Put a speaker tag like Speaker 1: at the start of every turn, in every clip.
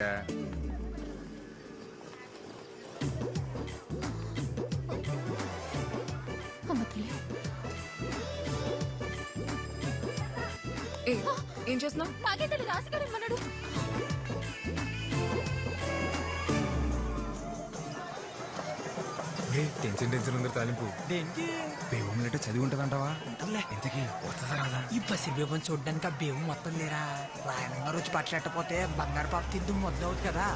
Speaker 1: ఏం చేస్తున్నావు?
Speaker 2: నాకేంటే రాసిగాడు ఏమన్నాడు?
Speaker 3: టెన్షన్ ఉందరు తాలింపు
Speaker 4: దేనికి
Speaker 3: బేవం లెటర్ చదివి ఉంటదంటావా?
Speaker 4: ఉంటుందిలే.
Speaker 3: ఇంతకీ వస్తుందా రాదా?
Speaker 4: ఈ పసి బేబం చూడ్డానికి ఆ బేవం మొత్తం లేరా రాయనంగా రుచి పట్టలేకపోతే బంగారు పాప తిద్దు మొదలవుతుంది కదా.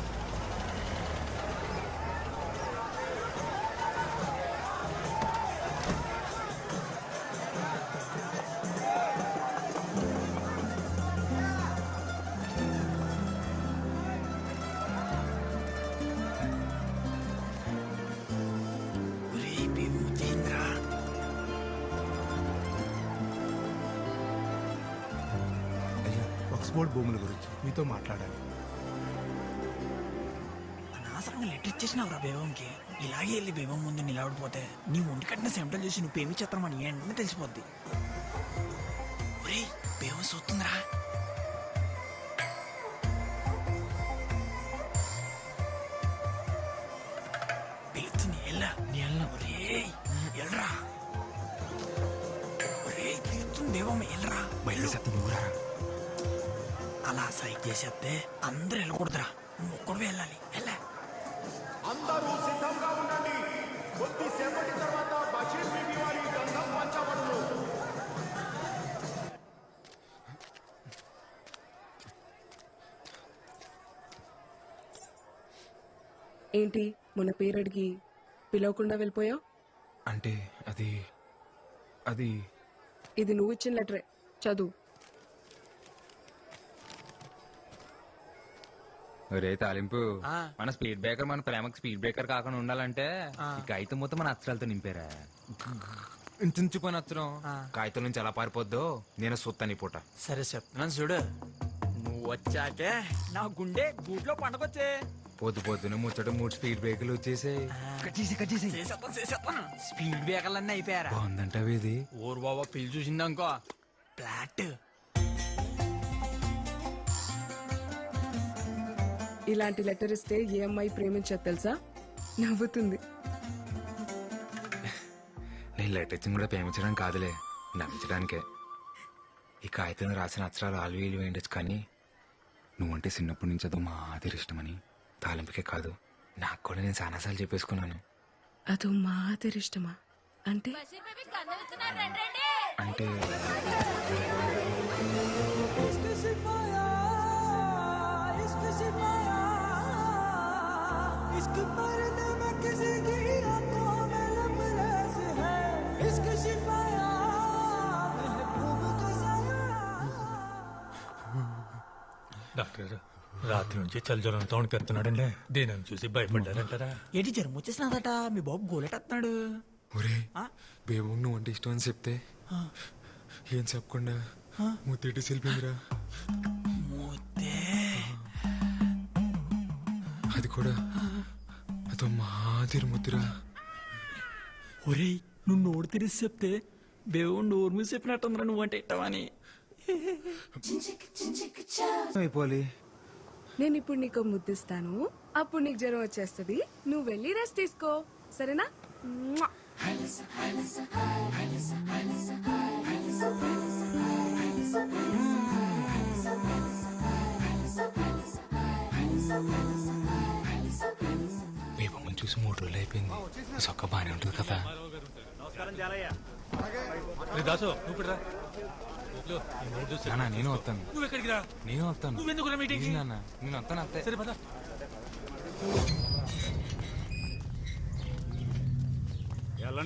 Speaker 5: ఆక్స్ఫోర్డ్ భూముల గురించి మీతో మాట్లాడాలి.
Speaker 4: అనవసరంగా లెటర్ ఇచ్చేసినావురా బేవంకి. ఇలాగే వెళ్ళి బేవం ముందు నిలబడిపోతే నీ ఒంటి కట్టిన సెంటల్ చూసి నువ్వేమి చేస్తామని వెంటనే తెలిసిపోద్ది. ఒరేయ్ బేవం చూస్తుందిరా. పిలుస్తుంది ఎల్లా నీ ఎల్లా. ఒరేయ్ ఎల్రా. ఒరేయ్ పిలుస్తుంది బేవం ఎల్రా.
Speaker 3: బయట శబ్దం నువ్వురా.
Speaker 4: అలా సైక్ చేసేస్తే అందరూ వెళ్ళకూడదురా, నువ్వు ఒక్కడు వెళ్ళాలి. వెళ్ళా
Speaker 6: అందరూ సిద్ధంగా ఉండండి. కొద్దిసేపటి తర్వాత బషీర్ బీబీ వారి గంధం పంచబడును.
Speaker 1: ఏంటి మొన్న పేరడికి పిలవకుండా వెళ్ళిపోయావు?
Speaker 3: అంటే అది అది
Speaker 1: ఇది నువ్వు ఇచ్చిన లెటరే, చదువు.
Speaker 3: రే తాలింపు,
Speaker 4: ఆ.
Speaker 3: మన స్పీడ్ బ్రేకర్ మన ప్రేమకు స్పీడ్ బ్రేకర్ కాకుండా ఉండాలంటే
Speaker 4: ఆ.
Speaker 3: ఈ కాగితం మొత్తం మన అక్షరాలతో నింపారా. ఇంచుపోయిన అక్షరం
Speaker 4: ఆ.
Speaker 3: కాగితం నుంచి ఎలా పారిపోద్దో నేను సొత్తని పూట.
Speaker 4: సరే చెప్తున్నాను చూడు. నువ్వు వచ్చాకే నా గుండె గూట్లో పండగొచ్చే.
Speaker 3: పొద్దున ముచ్చట 3 స్పీడ్ బ్రేకర్లు వచ్చేసాయి.
Speaker 4: చేసేస్తాను. స్పీడ్ బ్రేకర్లన్నీ అయిపోయారా?
Speaker 3: బాగుందంటావు ఇది.
Speaker 4: ఊరు బాబా పిల్లి చూసిందనుకో ఫ్లాట్.
Speaker 1: ఇలాంటి లెటర్ ఇస్తే ఏ అమ్మాయి ప్రేమించదు తెలుసా? నవ్వుతుంది.
Speaker 3: నేను లెటర్ ఇచ్చింది కూడా ప్రేమించడానికి కాదులే, నమ్మించడానికే. ఈ కాగితం రాసిన అక్షరాలు ఆల్వీలు వేయండొచ్చు, కానీ నువ్వంటే చిన్నప్పటి నుంచి అదో మా ఆదిరి ఇష్టమని తాలింపుకే కాదు నాకు కూడా నేను చాలాసార్లు చెప్పేసుకున్నాను.
Speaker 1: అదో మా ఇష్టమా అంటే?
Speaker 3: అంటే
Speaker 7: డాక్టర్ రాత్రి నుంచి చలిజ్వరంతో వణికెత్తున్నాడండి. దీనిని చూసి భయపడ్డారంటారా?
Speaker 4: ఏంటి జ్వరం వచ్చేసినదట, మీ బాబు గోలెట్టేస్తున్నాడు.
Speaker 3: ఒరే
Speaker 4: ఆ?
Speaker 3: బేబు నువ్వు అంటే ఇష్టం అని చెప్తే ఏం చెప్పకుండా ముత్తేటి సెల్పిందిరా.
Speaker 4: ముద్దే
Speaker 3: అది కూడా అదో మాదిరి ముద్దురా.
Speaker 4: ఒరేయ్ నువ్వు నోరు తెరిసి చెప్తే దేవుడు నోరు మీద చెప్పినట్టుందిరా నువ్వంటే ఇట్టవని.
Speaker 3: అయిపోవాలి.
Speaker 1: నేను ఇప్పుడు నీకు ముద్దిస్తాను, అప్పుడు నీకు జ్వరం వచ్చేస్తుంది. నువ్వు వెళ్ళి రెస్ట్ తీసుకో, సరేనా? మ్వా.
Speaker 3: మీ బొమ్మను చూసి 3 రోజులు అయిపోయింది. సొక్క బానే ఉంటుంది కదా.
Speaker 7: దాసు నువ్వు ఇక్కడ రా. ఇదిగో, ఈ నోట్ చూసి
Speaker 3: నాన్న నేను వస్తాను.
Speaker 7: నువ్వు ఎక్కడికి రా?
Speaker 3: నేను వస్తాను.
Speaker 7: నువ్వెందుకు రా మీటింగ్?
Speaker 3: ప్లీజ్ నాన్న నేను వస్తాను అంతే.
Speaker 7: సరే పద.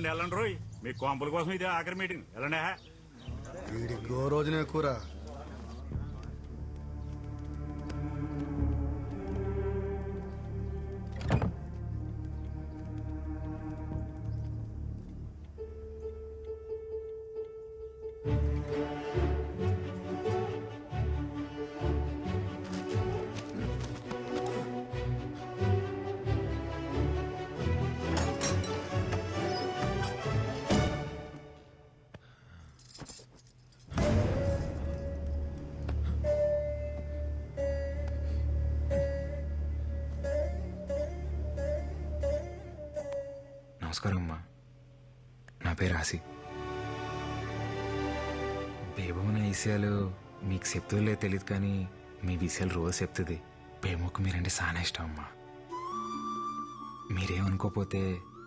Speaker 6: వెళ్ళండి రోయ్, మీ కాంపుల కోసం ఇది ఆఖరి మీటింగ్. వెళ్ళండి.
Speaker 5: వీడికి రోజునే కూర.
Speaker 3: నమస్కారం అమ్మా. నా పేరు ఆసి. బేబమ్మ విషయాలు మీకు చెప్తుందో తెలియదు కానీ మీ విషయాలు రోజు చెప్తుంది. బేబమ్మకు మీరంటే చాలా ఇష్టం అమ్మా. మీరేమనుకోపోతే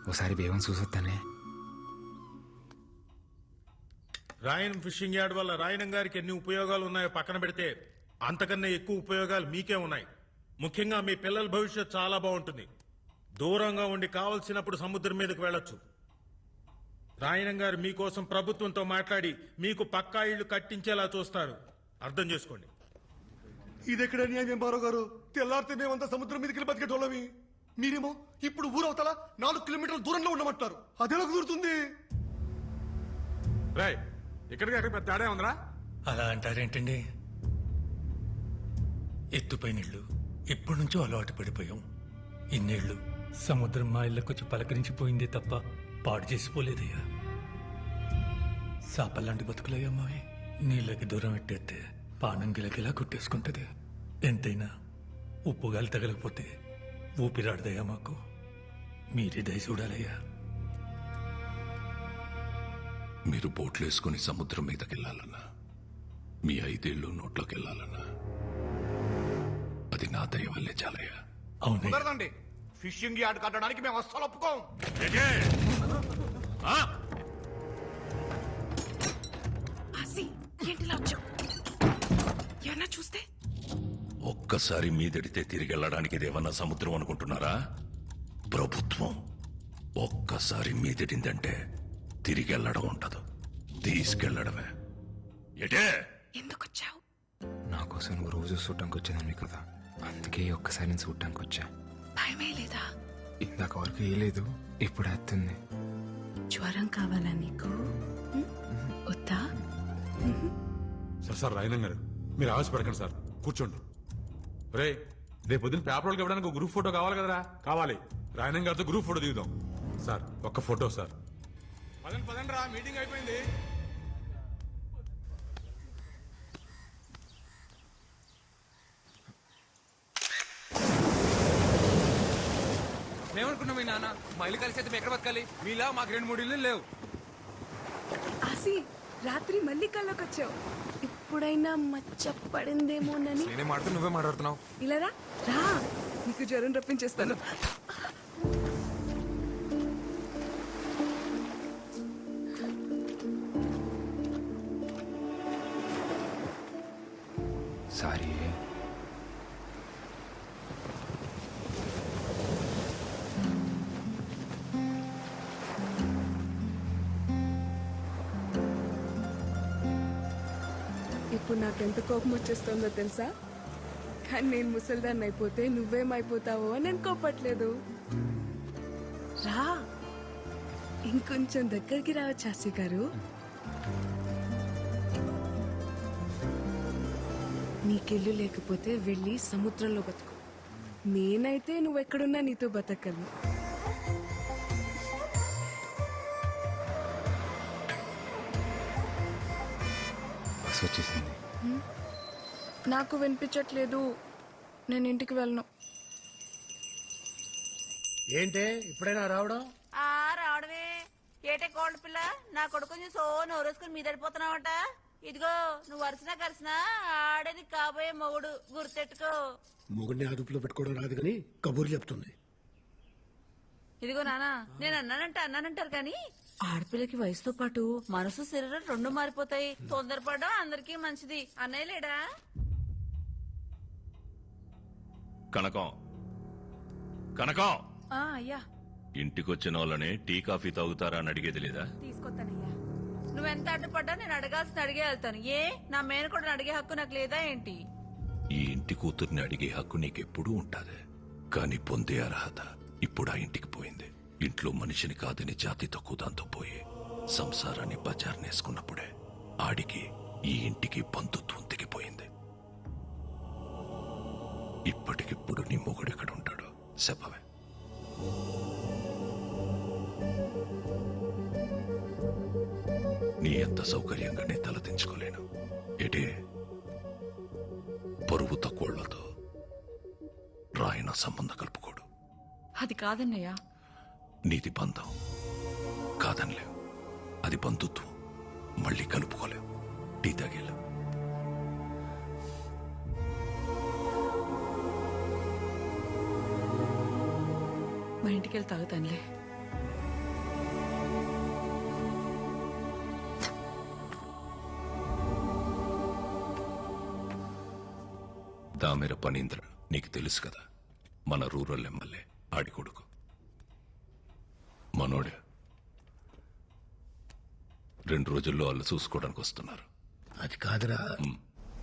Speaker 3: ఒకసారి బేబం చూసొస్తానే.
Speaker 6: రాయన్ ఫిషింగ్ యార్డ్ వల్ల రాయనం గారికి ఎన్ని ఉపయోగాలు ఉన్నాయో పక్కన పెడితే అంతకన్నా ఎక్కువ ఉపయోగాలు మీకే ఉన్నాయి. ముఖ్యంగా మీ పిల్లల భవిష్యత్ చాలా బాగుంటుంది. దూరంగా ఉండి కావలసినప్పుడు సముద్రం మీదకి వెళ్ళొచ్చు. రాయనం గారు మీకోసం ప్రభుత్వంతో మాట్లాడి మీకు పక్కా ఇళ్లు కట్టించేలా చూస్తారు. అర్థం చేసుకోండి.
Speaker 5: ఇదెక్కడ న్యాయం బారో గారు? తెల్లారితే మేమంతా సముద్రం మీదకి వెళ్ళి బతికేటోళ్ళమి. మీరేమో ఇప్పుడు ఊరవతల 4 కిలోమీటర్ల దూరంలో ఉండమంటారు. అదెలా కుదురుతుంది?
Speaker 6: రాయ్ ఇక్కడికి అక్కడ పెద్ద తేడా ఉందిరా.
Speaker 7: అలా అంటారేంటండి? ఎత్తుపై నీళ్లు ఎప్పటి నుంచో అలవాటు పడిపోయాం. ఇన్నేళ్లు సముద్రం మా ఇళ్ళకొచ్చి పలకరించిపోయిందే తప్ప పాడు చేసిపోలేదయ్యా. సాపల్లాంటి బతుకులయ్యా మావి. నీళ్ళకి దూరం పెట్టేస్తే పానం గిలగిలా కొట్టేసుకుంటది. ఎంతైనా ఉప్పుగాలి తగలకపోతే ఊపిరాడదయ్యా మాకు. మీరే దయ చూడాలయ్యా.
Speaker 2: మీరు బోట్లేసుకుని సముద్రం మీదకెళ్లాలన్నా, మీ 5 ఏళ్ళు నోట్లోకి వెళ్ళాలన్నా అది నా దయ వల్లే చాలయ్యా.
Speaker 7: అవునయ్యా.
Speaker 6: కుదరదండి. ఫిషింగ్ యార్డ్ కట్టడానికి మేము అస్సలు ఒప్పుకోం.
Speaker 1: ఆసి ఏంటిలా వచ్చావు? ఏమన్నా చూస్తే?
Speaker 2: ఒక్కసారి మీదడితే తిరిగి వెళ్ళడానికి ఇదేమన్నా సముద్రం అనుకుంటున్నారా? ప్రభుత్వం. ఒక్కసారి మీదడిందంటే తిరిగి వెళ్ళడం ఉండదు, తీసుకెళ్లడమే. ఎటే
Speaker 1: ఎందుకు వచ్చావు?
Speaker 3: నా కోసం నువ్వు రోజు చూడటానికి వచ్చేదాన్ని కదా, అందుకే ఒక్కసారి నేను చూడటానికి వచ్చా.
Speaker 1: భయమే లేదా?
Speaker 3: ఇందాక వరకు ఏ లేదు, ఇప్పుడు వస్తుంది.
Speaker 1: జ్వరం కావాలా నీకు? వద్దా?
Speaker 8: సార్ రాయనం గారు, మీరు ఆవేశపడకండి సార్, కూర్చోండి. రే రేపు పొద్దున్న పేపర్లకు ఇవ్వడానికి ఒక గ్రూప్ ఫోటో కావాలి కదరా? కావాలి. రాయనం గారితో గ్రూప్ ఫోటో దిగుదాం. సార్ ఒక్క ఫోటో సార్. పదండి పదండి రా, మీటింగ్ అయిపోయింది.
Speaker 3: మేమనుకున్నాం మీ నాన్న మా ఇల్లు కలిసి అయితే ఎక్కడ బతకాలి? మీలా మాకు 2-3 ఇల్లు లేవు.
Speaker 1: ఆసి రాత్రి మళ్ళీ కల్లోకి వచ్చావు. ఇప్పుడైనా మచ్చ పడిందేమోనని.
Speaker 3: నేనే మాట్లాడుతూ నువ్వే మాట్లాడుతున్నావు.
Speaker 1: ఇలా రా రా, నీకు జ్వరం రప్పించేస్తాను.
Speaker 3: సారీ.
Speaker 1: ఇప్పుడు నాకెంత కోపం వచ్చేస్తుందో తెలుసా? కానీ నేను ముసల్దాన్ని అయిపోతే నువ్వేమైపోతావో అని నేను కోపట్లేదు. రా, ఇంకొంచెం దగ్గరికి రావచ్చు ఆసి గారు. నీకెళ్ళు లేకపోతే వెళ్ళి సముద్రంలో బతుకు. నేనైతే నువ్వెక్కడున్నా నీతో బతకను.
Speaker 3: బస్ వచ్చేసింది.
Speaker 1: నాకు వినిపించట్లేదు, నేను ఇంటికి వెళ్ళను.
Speaker 5: ఏంటే ఇప్పుడైనా రావడం?
Speaker 9: రావడమే ఏటే కోల్డ్ పిల్ల, నా కొడుకుని సో నోరేసుకుని మీదడిపోతున్నావట. ఇదిగో నువ్వు వరుసనా కలిసినా ఆడే నీకు కాబోయే మొగుడు, గుర్తెట్టుకో.
Speaker 5: మొగుడిని అదుపులో పెట్టుకోవడం రాదు కానీ కబూర్లు చెప్తుంది.
Speaker 9: ఇదిగో నానా, నేను అన్నానంటారు కానీ ఆడపిల్లకి వయసుతో పాటు మనసు శరీరం 2 మారిపోతాయి. తొందరపడడం అందరికీ మంచిది. అన్నయ్య లేడా?
Speaker 2: కనకం, కనకం,
Speaker 9: అయ్యా
Speaker 2: ఇంటికొచ్చిన వాళ్ళని టీ కాఫీ తాగుతారా అని అడిగేది లేదా?
Speaker 9: తీసుకొస్తానయ్యా. నువ్వెంత అడ్డుపడ్డా నేను అడగాల్సిన అడిగే వెళ్తాను. ఏ నా మేనకోడని అడిగే హక్కు నాకు లేదా ఏంటి?
Speaker 2: ఈ ఇంటి కూతుర్ని అడిగే హక్కు నీకెప్పుడూ ఉంటాది, కాని పొందే అర్హత ఇప్పుడు ఆ ఇంటికి పోయింది. ఇంట్లో మనిషిని కాదని జాతి తక్కువ దాంతో పోయి సంసారాన్ని బజార్నేసుకున్నప్పుడే ఆడికి ఈ ఇంటికి బంధుత్వం తెగిపోయింది. ఇప్పటికిప్పుడు నీ మొగుడెక్కడ ఉంటాడు చెప్పవే? నీ ఎంత సౌకర్యంగా నే తలదించుకోలేను. ఎటే పరువు తక్కువళ్లతో రాయన సంబంధం కలుపుకోడు.
Speaker 9: అది కాదన్నయ్యా,
Speaker 2: నీది బంధం కాదనిలేవు, అది బంధుత్వం. మళ్ళీ కలుపుకోలేవు. టీ తాగేలా.
Speaker 9: మా ఇంటికి వెళ్ళి తాగుతానులే.
Speaker 2: దామెర పనీంద్ర నీకు తెలుసు కదా, మన రూరల్ ఎమ్మెల్యే, ఆడి కొడుకు. మనోడే 2 రోజుల్లో వాళ్ళు చూసుకోవడానికి వస్తున్నారు.
Speaker 10: అది కాదురా,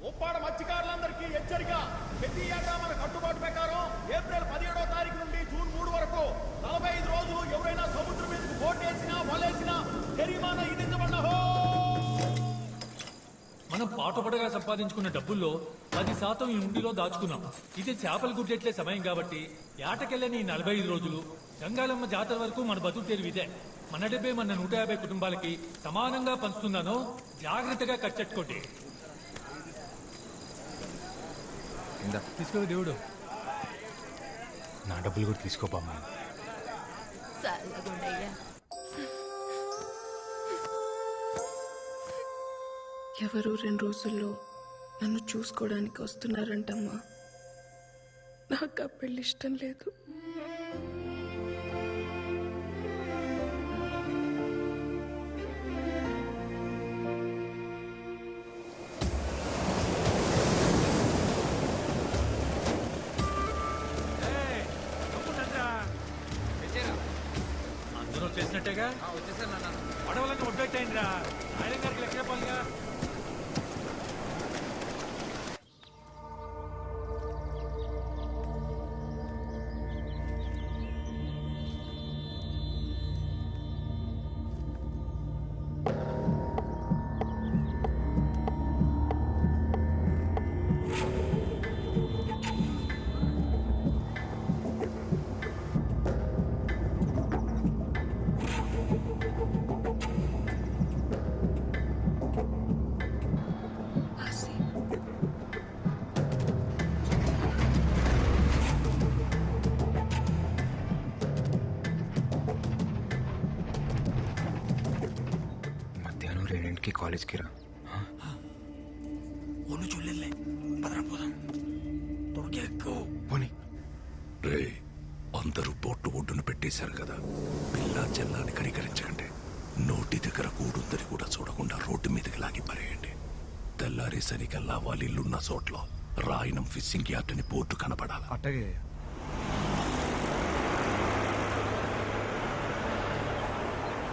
Speaker 11: ఉప్పాడ మత్స్యకారులందరికీ హెచ్చరిక. ప్రతి ఏటా మన కట్టుబాటు ప్రకారం ఏప్రిల్ 17వ తారీఖు నుండి జూన్ 3 వరకు 45 రోజులు ఎవరైనా సముద్రం మీదకు బోటేసినా వలేసినా జరిమానా విధించబడ్డహో.
Speaker 7: మనం పాటుపడగా సంపాదించుకున్న డబ్బుల్లో 10% ఈ ఉండిలో దాచుకున్నాం. ఇది చేపలు గుడ్డెట్లే సమయం కాబట్టి ఏటకెళ్ళని 45 రోజులు గంగాలమ్మ జాతర వరకు మన బతుకు తెరువు ఇదే. మన డబ్బే మన 150 కుటుంబాలకి సమానంగా పంచుతున్నాను. జాగ్రత్తగా కట్టెట్టుకోండి. తీసుకో దేవుడు.
Speaker 3: నా డబ్బులు కూడా తీసుకోపమ్మా.
Speaker 1: ఎవరు 2 రోజుల్లో నన్ను చూసుకోవడానికి వస్తున్నారంటమ్మా. నాకు ఆ పెళ్లి ఇష్టం లేదు.
Speaker 7: అందరూ వచ్చేసినట్టేగా. పడవలన్నీ ఒడ్డెట్టయింది రా. ఆయన గారికి లెక్క చెప్పాలిగా.
Speaker 3: మధ్యాహ్నం 2కి కాలేజ్కి రా.
Speaker 4: ఒళ్ళు చూడలే, పదరా పోదాం. త్వరగా ఎక్కువ
Speaker 3: పోనీ.
Speaker 2: రే, అందరూ బోట్లు ఒడ్డున పెట్టేశారు కదా, పిల్ల చెల్లాని కనికరించకండి. నోటి దగ్గర కూడుందని కూడా చూడకుండా రోడ్డు మీదకి లాగి పరేయండి. తెల్లారేసరికల్లా వాళ్ళ ఇల్లున్న చోట్ల రాయనం ఫిషింగ్ యార్డ్ అని బోర్డు కనపడాలి.
Speaker 3: అట్టగే